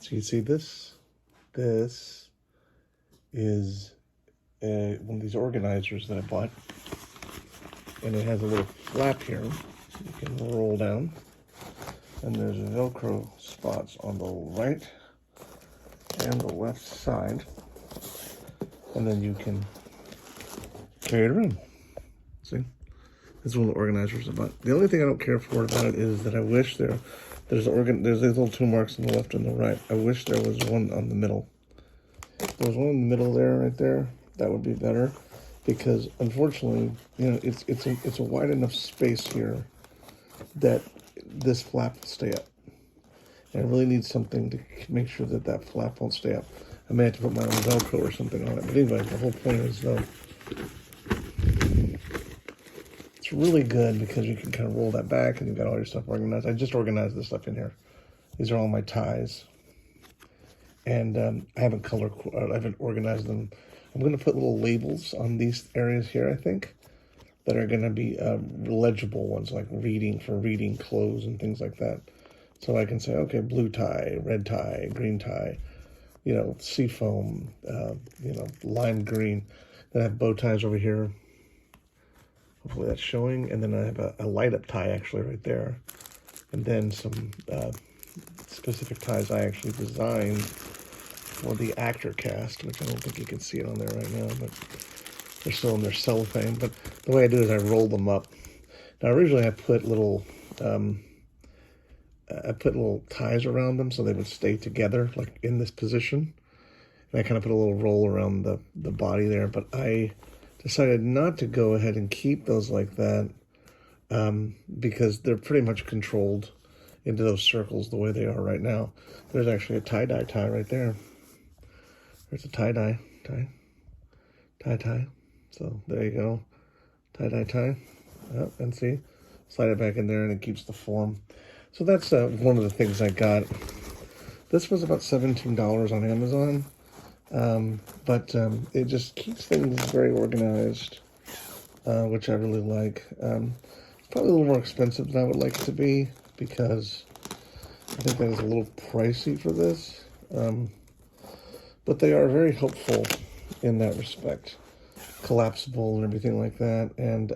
So you see this? This is one of these organizers that I bought. And it has a little flap here. You can roll down. And there's Velcro spots on the right and the left side. And then you can carry it around. See? This is one of the organizers I bought. The only thing I don't care for about it is that I wish there's these little two marks on the left and the right. I wish there was one on the middle. If there was one in the middle there, right there, that would be better. Because unfortunately, you know, it's a wide enough space here that this flap will stay up. And I really need something to make sure that that flap won't stay up. I may have to put my own Velcro or something on it. But anyway, the whole point is though, it's really good because you can kind of roll that back and you've got all your stuff organized. I just organized this stuff in here. These are all my ties. And I haven't organized them. I'm going to put little labels on these areas here, I think, that are going to be legible ones, like reading clothes and things like that. So I can say, okay, blue tie, red tie, green tie, you know, seafoam, you know, lime green. Then I have bow ties over here. Hopefully that's showing. And then I have a light up tie actually right there. And then some specific ties I actually designed for the actor cast, which I don't think you can see it on there right now, but they're still in their cellophane. But the way I do it is I roll them up. Now originally I put little ties around them so they would stay together, like in this position. And I kind of put a little roll around the body there, but I decided not to go ahead and keep those like that because they're pretty much controlled into those circles the way they are right now. There's actually a tie-dye tie right there. There's a tie-dye tie. So there you go. Tie-dye tie. Oh, and see, slide it back in there and it keeps the form. So that's one of the things I got. This was about $17 on Amazon. But it just keeps things very organized, which I really like. It's probably a little more expensive than I would like it to be because I think that is a little pricey for this. But they are very helpful in that respect. Collapsible and everything like that. And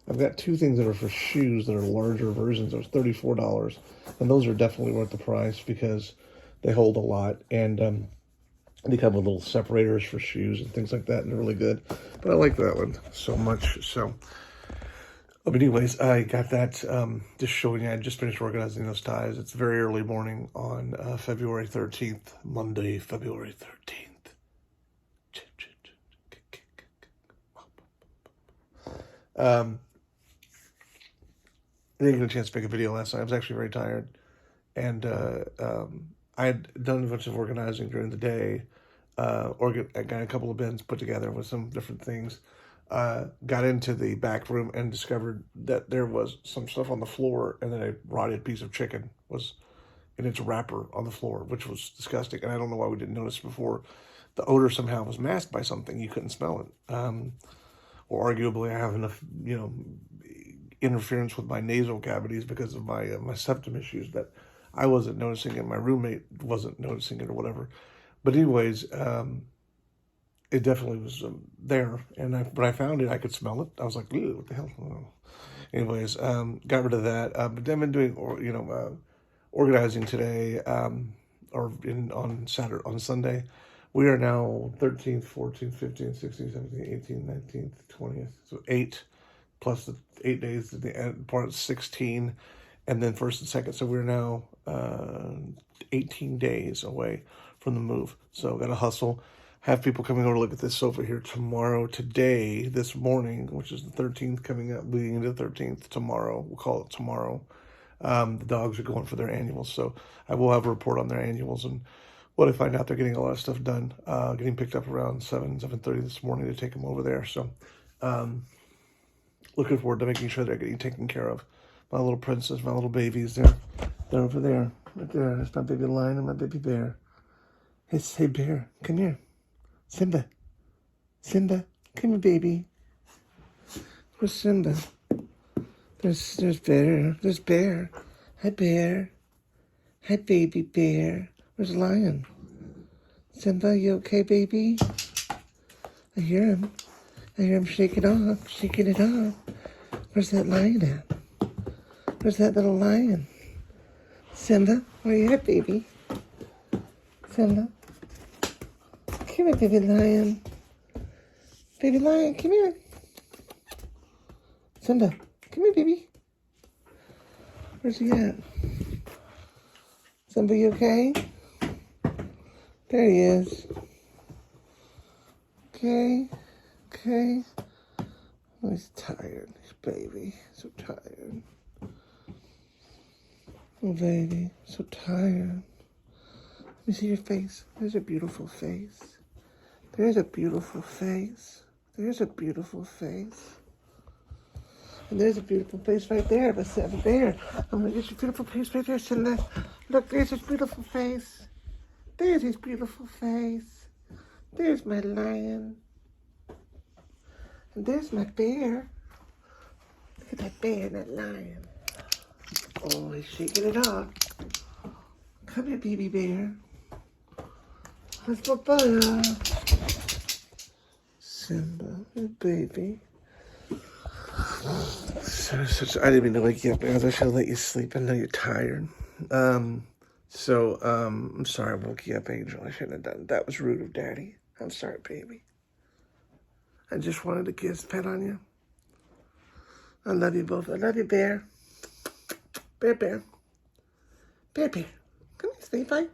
I've got two things that are for shoes that are larger versions. Those $34. And those are definitely worth the price because they hold a lot. And they come with little separators for shoes and things like that, and they're really good. But I like that one so much. So, but anyways, I got that. Just showing you, I just finished organizing those ties. It's very early morning on February 13th, Monday, February 13th. I didn't get a chance to make a video last night. I was actually very tired, and I had done a bunch of organizing during the day. I got a couple of bins put together with some different things. Got into the back room and discovered that there was some stuff on the floor, and then a rotted piece of chicken was in its wrapper on the floor, which was disgusting. And I don't know why we didn't notice before. The odor somehow was masked by something. You couldn't smell it. Or arguably I have enough, you know, interference with my nasal cavities because of my septum issues that I wasn't noticing it. My roommate wasn't noticing it or whatever. But anyways, it definitely was there. And when I found it, I could smell it. I was like, ew, what the hell? Oh. Anyways, got rid of that. But I've been doing, organizing today, on Sunday. We are now 13th, 14th, 15th, 16th, 17th, 18th, 19th, 20th. So 8 plus the 8 days to the end, part of 16. And then first and second. So we're now 18 days away from the move. So got to hustle. Have people coming over to look at this sofa here today, this morning, which is the 13th, coming up, leading into the 13th, tomorrow. We'll call it tomorrow. The dogs are going for their annuals. So I will have a report on their annuals. And what I find out, they're getting a lot of stuff done. Getting picked up around 7:30 this morning to take them over there. So looking forward to making sure they're getting taken care of. My little princess, my little babies, they're over there. Right there. There's my baby lion and my baby bear. Hey, bear, come here. Simba, come here, baby. Where's Simba? There's Bear. There's Bear. Hi, Bear. Hi, baby bear. Where's Lion? Simba, you okay, baby? I hear him. I hear him shaking it off. Where's that lion at? Where's that little lion? Simba, where you at, baby? Simba. Come here, baby lion. Baby lion, come here. Simba, come here, baby. Where's he at? Simba, you okay? There he is. Okay. Oh, he's tired. He's baby. So tired. Oh, baby. So tired. Let me see your face. There's a beautiful face. There's a beautiful face. There's a beautiful face. And there's a beautiful face right there, but there. I'm gonna get your beautiful face right there, Cindy. Look, there's his beautiful face. There's his beautiful face. There's my lion. And there's my bear. Look at that bear and that lion. Oh, he's shaking it off. Come here, baby bear. That's Papaya. Simba, baby. I didn't even know wake you up because I should have let you sleep. I know you're tired. I'm sorry I woke you up, Angel. I shouldn't have done it. That was rude of Daddy. I'm sorry, baby. I just wanted to kiss, pet on you. I love you both. I love you, Bear. Bear. Bear. Come here, Sleepy.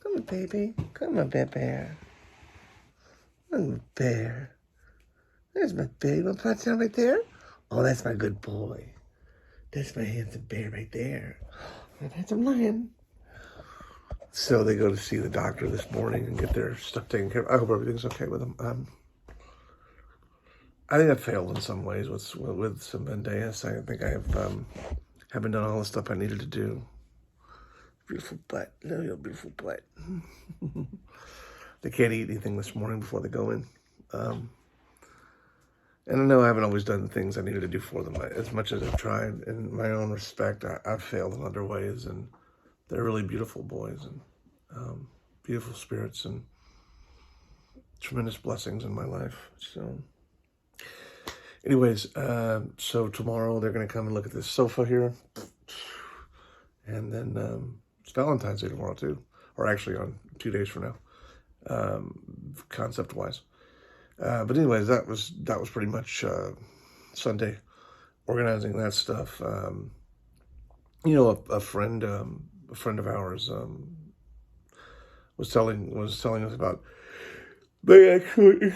Come on, baby. Come on, Bear. Come on, Bear. There's my baby. You want to plot down right there? Oh, that's my good boy. That's my handsome bear right there. And handsome lion. So they go to see the doctor this morning and get their stuff taken care of. I hope everything's okay with them. I think I failed in some ways with some Vendeas. I think I haven't done all the stuff I needed to do. Beautiful butt. Look at your beautiful butt. They can't eat anything this morning before they go in. And I know I haven't always done the things I needed to do for them. As much as I've tried, in my own respect, I've failed in other ways. And they're really beautiful boys and beautiful spirits and tremendous blessings in my life. So, anyways, so tomorrow they're going to come and look at this sofa here. And then it's Valentine's Day tomorrow too. Or actually on 2 days from now, concept-wise. But anyways, that was pretty much Sunday, organizing that stuff. A friend of ours was telling us about, they actually,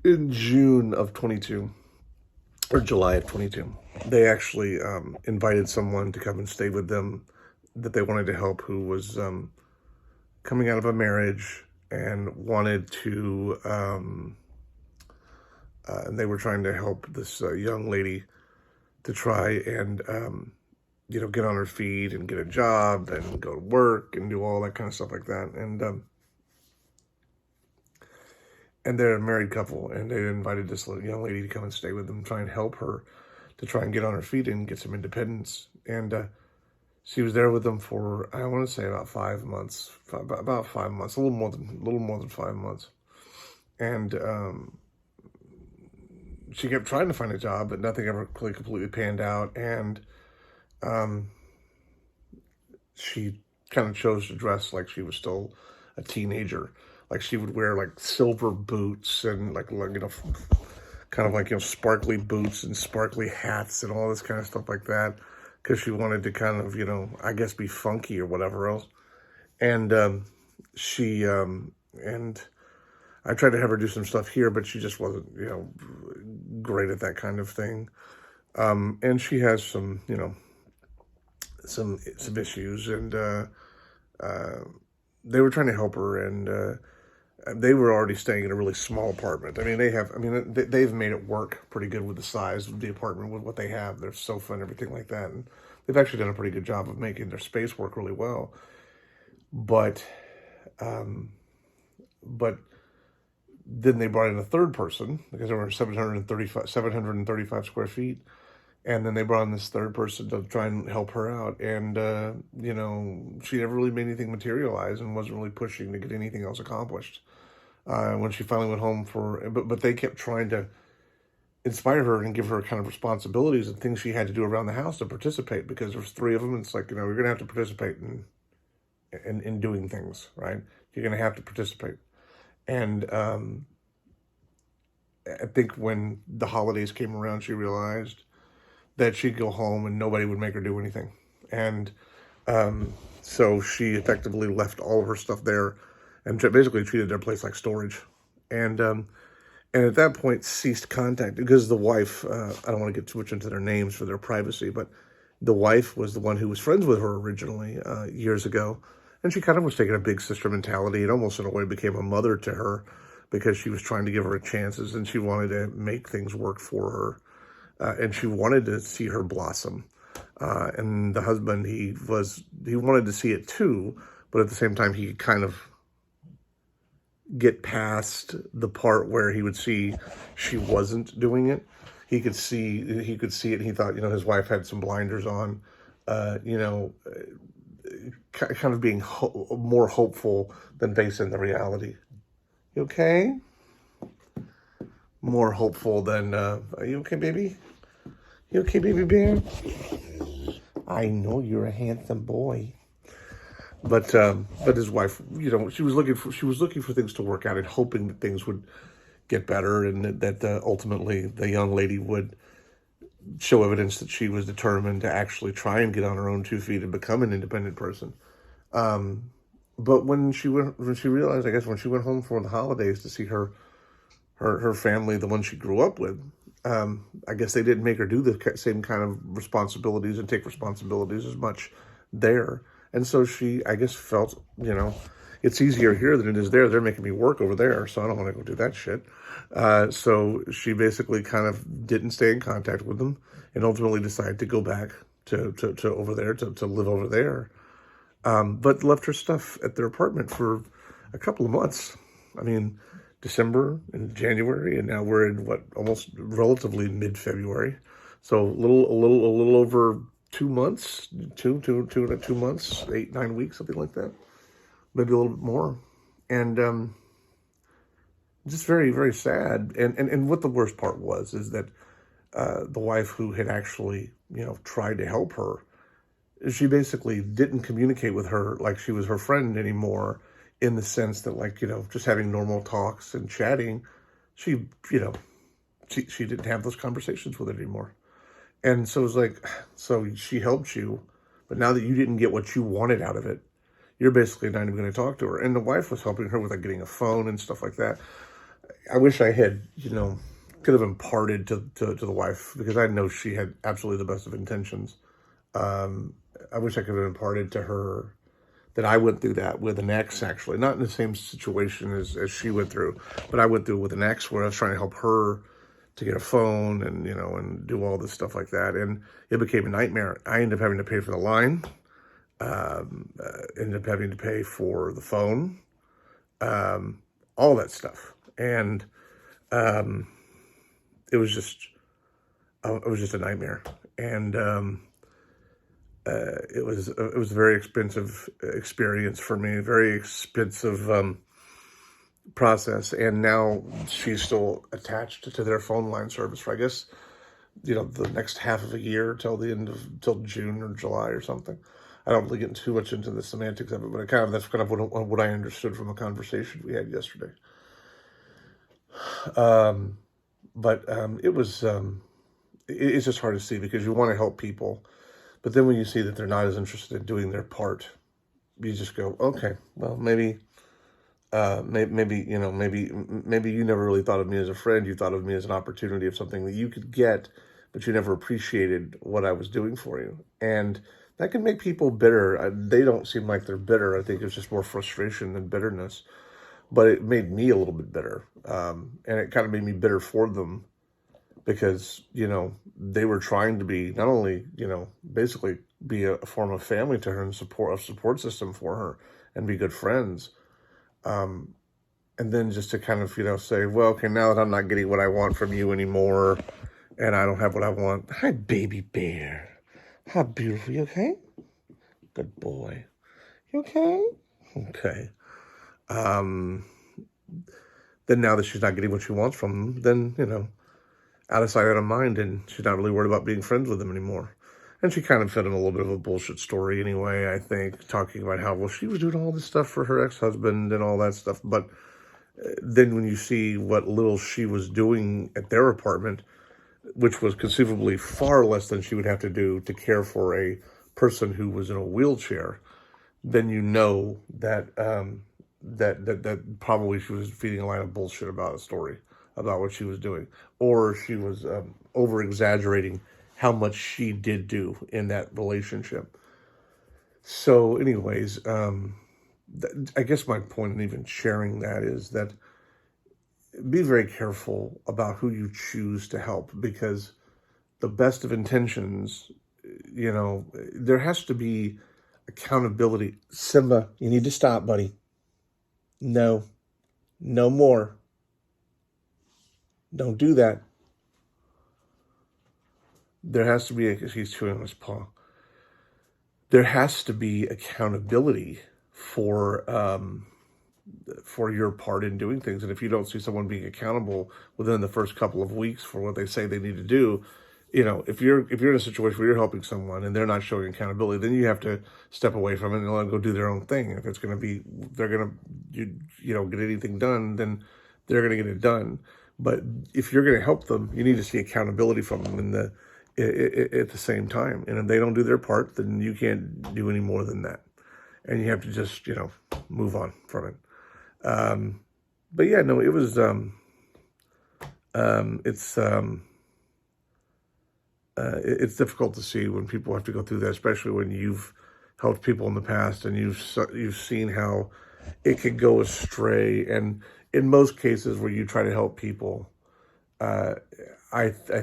in June of 22 or July of 22, they actually invited someone to come and stay with them that they wanted to help, who was coming out of a marriage and wanted to, and they were trying to help this young lady to try and, get on her feet and get a job and go to work and do all that kind of stuff like that. And they're a married couple, and they invited this young lady to come and stay with them, try and help her to try and get on her feet and get some independence. And she was there with them for, I want to say, about 5 months, about 5 months, a little more than 5 months. And she kept trying to find a job, but nothing ever really completely panned out. And she kind of chose to dress like she was still a teenager. Like she would wear like silver boots and sparkly boots and sparkly hats and all this kind of stuff like that, because she wanted to kind of, I guess, be funky or whatever else. And and I tried to have her do some stuff here, but she just wasn't, great at that kind of thing. And she has some, some issues, and they were trying to help her, and they were already staying in a really small apartment. I mean, they've made it work pretty good with the size of the apartment, with what they have, their sofa and everything like that. And they've actually done a pretty good job of making their space work really well. But then they brought in a third person, because there were 735 square feet. And then they brought in this third person to try and help her out. And, she never really made anything materialize and wasn't really pushing to get anything else accomplished. When she finally went home but they kept trying to inspire her and give her kind of responsibilities and things she had to do around the house to participate, because there was three of them. And it's like, you're going to have to participate in doing things, right? You're going to have to participate. And I think when the holidays came around, she realized that she'd go home and nobody would make her do anything. And so she effectively left all of her stuff there and basically treated their place like storage. And at that point ceased contact, because the wife, I don't want to get too much into their names for their privacy, but the wife was the one who was friends with her originally years ago. And she kind of was taking a big sister mentality and almost in a way became a mother to her, because she was trying to give her chances and she wanted to make things work for her. And she wanted to see her blossom. And the husband, he wanted to see it too, but at the same time, he could kind of get past the part where he would see she wasn't doing it. He could see it, and he thought, his wife had some blinders on, kind of being more hopeful than facing the reality. You okay? More hopeful than, are you okay, baby? You okay, baby bear? I know you're a handsome boy. But his wife, she was looking for things to work out and hoping that things would get better, and that ultimately the young lady would show evidence that she was determined to actually try and get on her own 2 feet and become an independent person. But when she realized, I guess, when she went home for the holidays to see her family, the one she grew up with, I guess they didn't make her do the same kind of responsibilities and take responsibilities as much there. And so she, I guess, felt, it's easier here than it is there. They're making me work over there, so I don't want to go do that shit. So she basically kind of didn't stay in contact with them and ultimately decided to go back to over there, to live over there. But left her stuff at their apartment for a couple of months. I mean, December and January, and now we're in almost relatively mid-February. So a little over 2 months, two months, 8, 9 weeks, something like that, maybe a little bit more. And just very, very sad. And what the worst part was is that the wife, who had actually, tried to help her, she basically didn't communicate with her like she was her friend anymore, in the sense that, like, just having normal talks and chatting, she didn't have those conversations with it anymore. And so it was like, so she helped you, but now that you didn't get what you wanted out of it, you're basically not even going to talk to her. And the wife was helping her with, like, getting a phone and stuff like that. I wish I had, could have imparted to the wife, because I know she had absolutely the best of intentions. I wish I could have imparted to her that I went through that with an ex, actually. Not in the same situation as she went through, but I went through with an ex where I was trying to help her to get a phone and, and do all this stuff like that. And it became a nightmare. I ended up having to pay for the line, ended up having to pay for the phone, all that stuff. And it was just a nightmare. And it was a very expensive experience for me, a very expensive process. And now she's still attached to their phone line service for, I guess, the next half of a year, till June or July or something. I don't really get too much into the semantics of it, but that's kind of what I understood from a conversation we had yesterday. But it was, it's just hard to see, because you want to help people, but then when you see that they're not as interested in doing their part, you just go, okay, well, maybe you never really thought of me as a friend. You thought of me as an opportunity of something that you could get, but you never appreciated what I was doing for you. And that can make people bitter. They don't seem like they're bitter. I think it's just more frustration than bitterness. But it made me a little bit bitter. And it kind of made me bitter for them, because, they were trying to be, not only, basically be a form of family to her and a support system for her and be good friends. And then just to kind of, say, well, okay, now that I'm not getting what I want from you anymore, and I don't have what I want. Hi, baby bear. How beautiful. You okay? Good boy. You okay? Okay. Then now that she's not getting what she wants from him, then, out of sight, out of mind, and she's not really worried about being friends with him anymore. And she kind of fed him a little bit of a bullshit story anyway, I think, talking about how, well, she was doing all this stuff for her ex-husband and all that stuff. But then when you see what little she was doing at their apartment, which was conceivably far less than she would have to do to care for a person who was in a wheelchair, then you know that that probably she was feeding a line of bullshit about a story about what she was doing, or she was over exaggerating how much she did do in that relationship. So, anyways, I guess my point in even sharing that is that be very careful about who you choose to help, because the best of intentions, there has to be accountability. Simba, you need to stop, buddy. No, no more. Don't do that. There has to be, he's chewing on his paw. There has to be accountability for your part in doing things. And if you don't see someone being accountable within the first couple of weeks for what they say they need to do, if you're in a situation where you're helping someone and they're not showing accountability, then you have to step away from it and let them go do their own thing. If it's going to be, they're going to, get anything done, then they're going to get it done. But if you're going to help them, you need to see accountability from them at the same time. And if they don't do their part, then you can't do any more than that. And you have to just, move on from it. But yeah, no, it was, it's difficult to see when people have to go through that, especially when you've helped people in the past and you've seen how it could go astray. And in most cases where you try to help people, I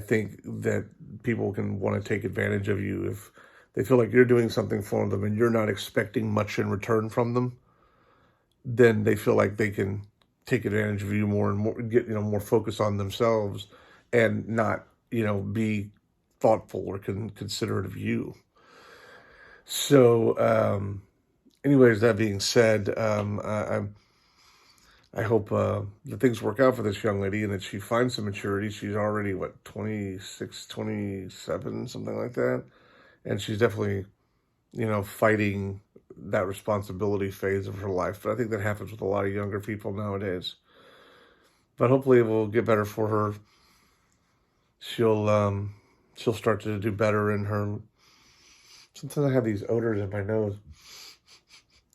think that people can want to take advantage of you if they feel like you're doing something for them and you're not expecting much in return from them. Then they feel like they can take advantage of you more and more, get more focused on themselves and not be thoughtful or considerate of you. So, anyways, that being said, I hope that things work out for this young lady and that she finds some maturity. She's already, 26, 27, something like that. And she's definitely, fighting that responsibility phase of her life. But I think that happens with a lot of younger people nowadays. But hopefully it will get better for her. She'll start to do better in her. Sometimes I have these odors in my nose,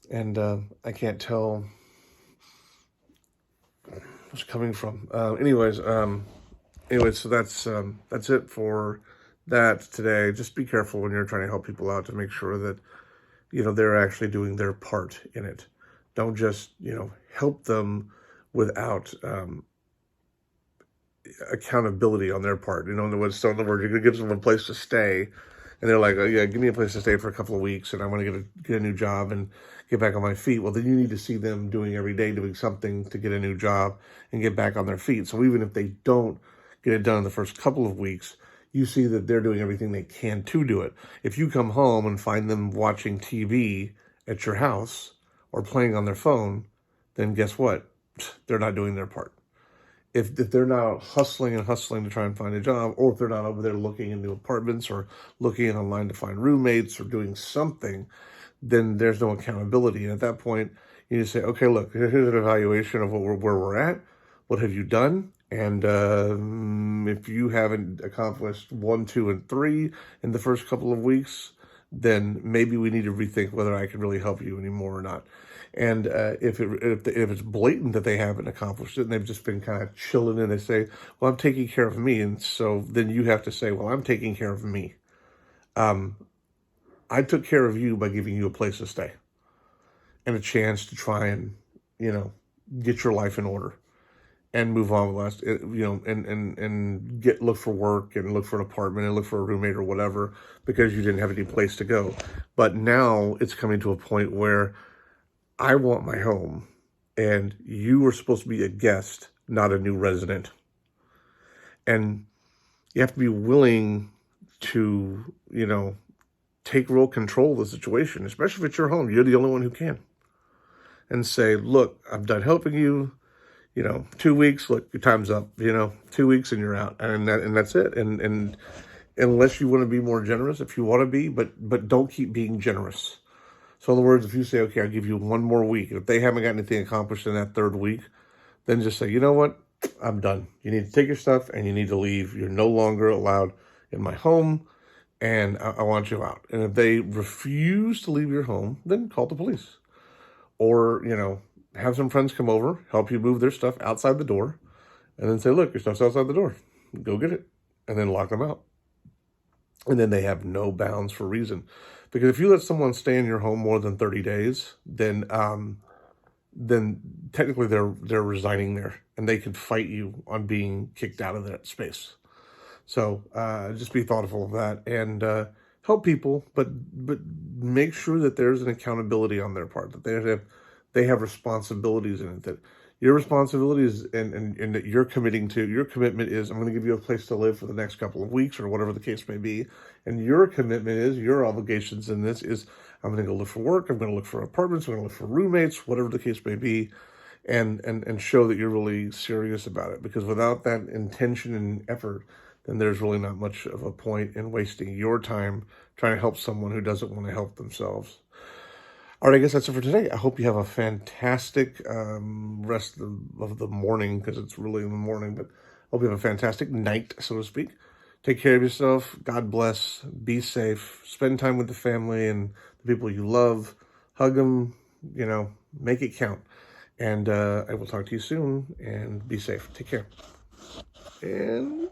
and I can't tell what's coming from. Anyways, so that's it for that today. Just be careful when you're trying to help people out to make sure that they're actually doing their part in it. Don't just help them without accountability on their part. So in other words, you're going to give them a place to stay, and they're like, oh, yeah, give me a place to stay for a couple of weeks, and I want to get a new job and get back on my feet. Well, then you need to see them every day doing something to get a new job and get back on their feet. So even if they don't get it done in the first couple of weeks, you see that they're doing everything they can to do it. If you come home and find them watching TV at your house or playing on their phone, then guess what? They're not doing their part. If they're not hustling to try and find a job, or if they're not over there looking into apartments or looking online to find roommates or doing something, then there's no accountability. And at that point, you just say, okay, look, here's an evaluation of where we're at. What have you done? And if you haven't accomplished 1, 2, and 3 in the first couple of weeks, then maybe we need to rethink whether I can really help you anymore or not. And if it's blatant that they haven't accomplished it and they've just been kind of chilling and they say, well, I'm taking care of me. And so then you have to say, well, I'm taking care of me. I took care of you by giving you a place to stay and a chance to try and, get your life in order and move on with us, and look for work and look for an apartment and look for a roommate or whatever, because you didn't have any place to go. But now it's coming to a point where I want my home, and you were supposed to be a guest, not a new resident. And you have to be willing to, take real control of the situation, especially if it's your home. You're the only one who can. And say, look, I'm done helping you. 2 weeks, look, your time's up, 2 weeks and you're out. And that's it. And unless you want to be more generous, if you want to be, but don't keep being generous. So in other words, if you say, okay, I'll give you one more week, and if they haven't got anything accomplished in that third week, then just say, you know what? I'm done. You need to take your stuff and you need to leave. You're no longer allowed in my home, and I want you out. And if they refuse to leave your home, then call the police. Or, have some friends come over, help you move their stuff outside the door, and then say, look, your stuff's outside the door. Go get it. And then lock them out. And then they have no bounds for reason. Because if you let someone stay in your home more than 30 days, then technically they're resigning there, and they could fight you on being kicked out of that space. So just be thoughtful of that, and help people, but make sure that there's an accountability on their part, that they have responsibilities in it, that your responsibility is, and that you're committing to, your commitment is, I'm going to give you a place to live for the next couple of weeks or whatever the case may be. And your commitment is, your obligations in this is, I'm going to go look for work, I'm going to look for apartments, I'm going to look for roommates, whatever the case may be, and show that you're really serious about it. Because without that intention and effort, then there's really not much of a point in wasting your time trying to help someone who doesn't want to help themselves. All right, I guess that's it for today. I hope you have a fantastic rest of the morning, because it's really in the morning, but I hope you have a fantastic night, so to speak. Take care of yourself. God bless. Be safe. Spend time with the family and the people you love. Hug them, make it count. And I will talk to you soon, and be safe. Take care. And